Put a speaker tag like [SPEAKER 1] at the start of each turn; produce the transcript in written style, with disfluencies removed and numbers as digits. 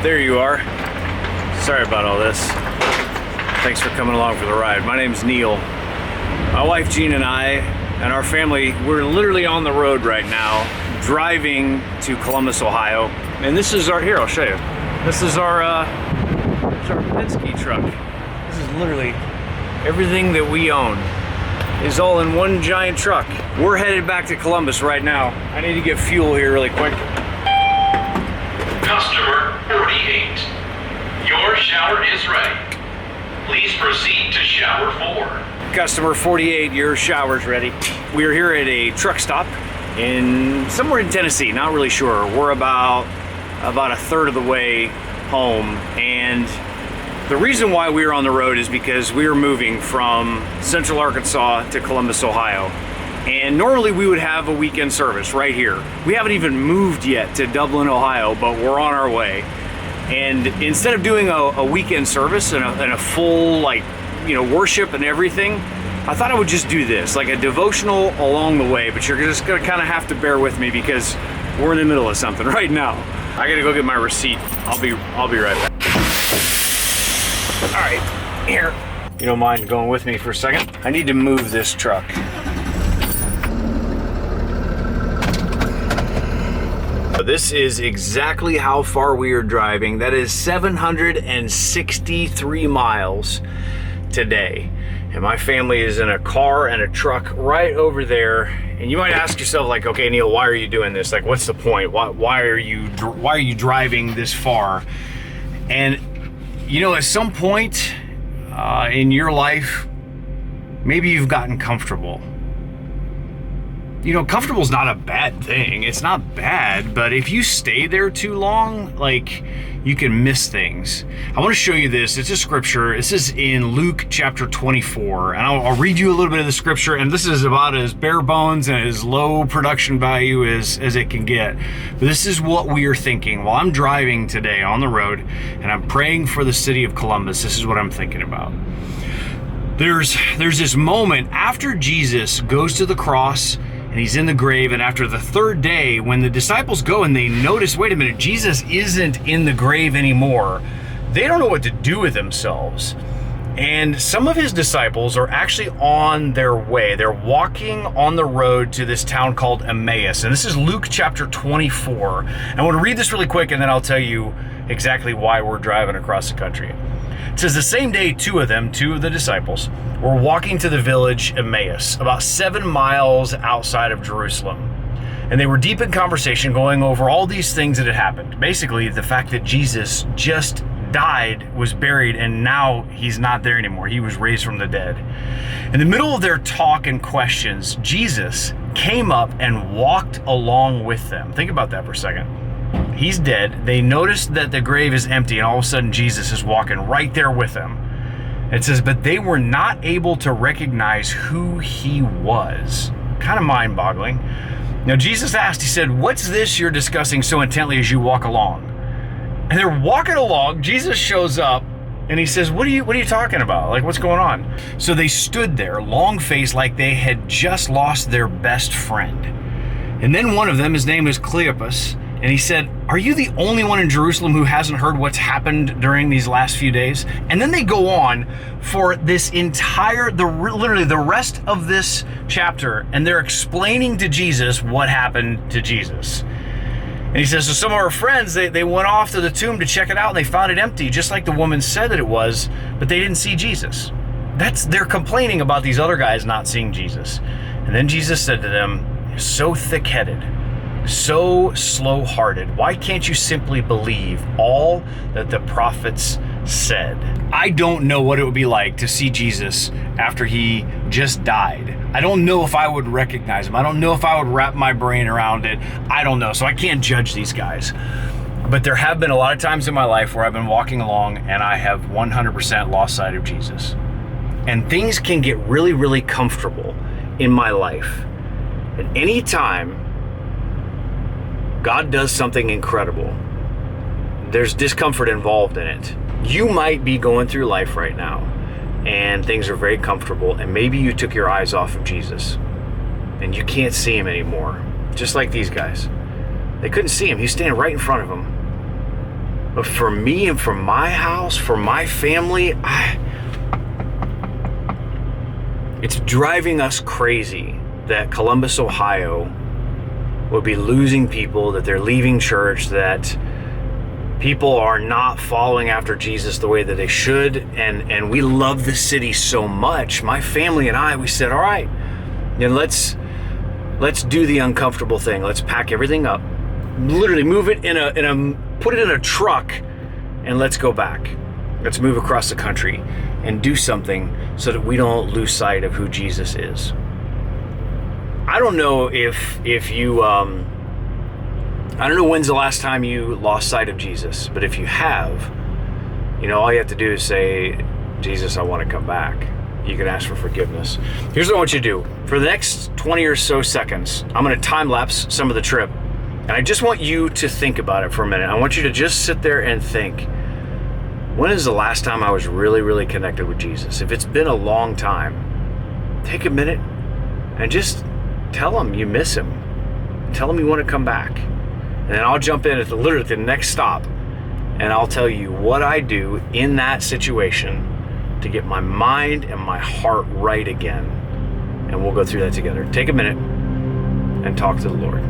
[SPEAKER 1] There you are. Sorry about all this. Thanks for coming along for the ride. My name's Neil. My wife Jean and I and our family, we're literally on the road right now, driving to Columbus, Ohio. And this is our, here, I'll show you. This is our Penske truck. This is literally everything that we own is all in one giant truck. We're headed back to Columbus right now. I need to get fuel here really quick.
[SPEAKER 2] Customer 48. Your shower is ready. Please proceed to shower 4.
[SPEAKER 1] Customer 48, your shower's ready. We are here at a truck stop in somewhere in Tennessee, not really sure. We're about a third of the way home, and the reason why we are on the road is because we are moving from Central Arkansas to Columbus, Ohio. And normally we would have a weekend service right here. We haven't even moved yet to Dublin, Ohio, but we're on our way. And instead of doing a weekend service and a full, worship and everything, I thought I would just do this, like a devotional along the way, but you're just gonna kind of have to bear with me because we're in the middle of something right now. I gotta go get my receipt. I'll be right back. All right, here. You don't mind going with me for a second? I need to move this truck. This is exactly how far we are driving. That is 763 miles today. And my family is in a car and a truck right over there. And you might ask yourself, like, okay, Neil, why are you doing this? Like, what's the point? Why are you driving this far? And at some point in your life, maybe you've gotten comfortable. Comfortable is not a bad thing. It's not bad, but if you stay there too long, you can miss things. I want to show you this. It's a scripture. This is in Luke chapter 24, and I'll read you a little bit of the scripture, and this is about as bare bones and as low production value as it can get. But this is what we are thinking while I'm driving today on the road, and I'm praying for the city of Columbus. This is what I'm thinking about. There's this moment after Jesus goes to the cross, and he's in the grave, and after the third day, when the disciples go and they notice, wait a minute, Jesus isn't in the grave anymore, they don't know what to do with themselves. And some of his disciples are actually on their way. They're walking on the road to this town called Emmaus. And this is Luke chapter 24. I want to read this really quick, and then I'll tell you exactly why we're driving across the country. It says, the same day, two of the disciples, were walking to the village Emmaus, about 7 miles outside of Jerusalem. And they were deep in conversation, going over all these things that had happened. Basically, the fact that Jesus just died, was buried, and now he's not there anymore. He was raised from the dead. In the middle of their talk and questions, Jesus came up and walked along with them. Think about that for a second. He's dead. They noticed that the grave is empty, and all of a sudden Jesus is walking right there with them. It says, but they were not able to recognize who he was. Kind of mind-boggling. Now Jesus asked, he said, what's this you're discussing so intently as you walk along? And they're walking along, Jesus shows up, and he says, what are you talking about? Like, what's going on? So they stood there, long-faced, like they had just lost their best friend. And then one of them, his name is Cleopas, and he said, are you the only one in Jerusalem who hasn't heard what's happened during these last few days? And then they go on for this literally the rest of this chapter, and they're explaining to Jesus what happened to Jesus. And he says, so some of our friends, they went off to the tomb to check it out, and they found it empty, just like the woman said that it was, but they didn't see Jesus. They're complaining about these other guys not seeing Jesus. And then Jesus said to them, you're so thick-headed, so slow-hearted. Why can't you simply believe all that the prophets said? I don't know what it would be like to see Jesus after he just died. I don't know if I would recognize him. I don't know if I would wrap my brain around it. I don't know. So I can't judge these guys. But there have been a lot of times in my life where I've been walking along and I have 100% lost sight of Jesus. And things can get really, really comfortable in my life. And anytime God does something incredible, there's discomfort involved in it. You might be going through life right now and things are very comfortable, and maybe you took your eyes off of Jesus and you can't see him anymore. Just like these guys. They couldn't see him. He's standing right in front of them. But for me and for my house, for my family, it's driving us crazy that Columbus, Ohio would be losing people, that they're leaving church, that people are not following after Jesus the way that they should. And we love the city so much. My family and I, we said, all right, then let's do the uncomfortable thing. Let's pack everything up, literally move it put it in a truck, and let's go back. Let's move across the country and do something so that we don't lose sight of who Jesus is. I don't know if you, I don't know when's the last time you lost sight of Jesus, but if you have, all you have to do is say, Jesus, I want to come back. You can ask for forgiveness. Here's what I want you to do. For the next 20 or so seconds, I'm going to time lapse some of the trip. And I just want you to think about it for a minute. I want you to just sit there and think, when is the last time I was really, really connected with Jesus? If it's been a long time, take a minute and just tell him you miss him. Tell him you want to come back. And then I'll jump in at the next stop, and I'll tell you what I do in that situation to get my mind and my heart right again. And we'll go through that together. Take a minute and talk to the Lord.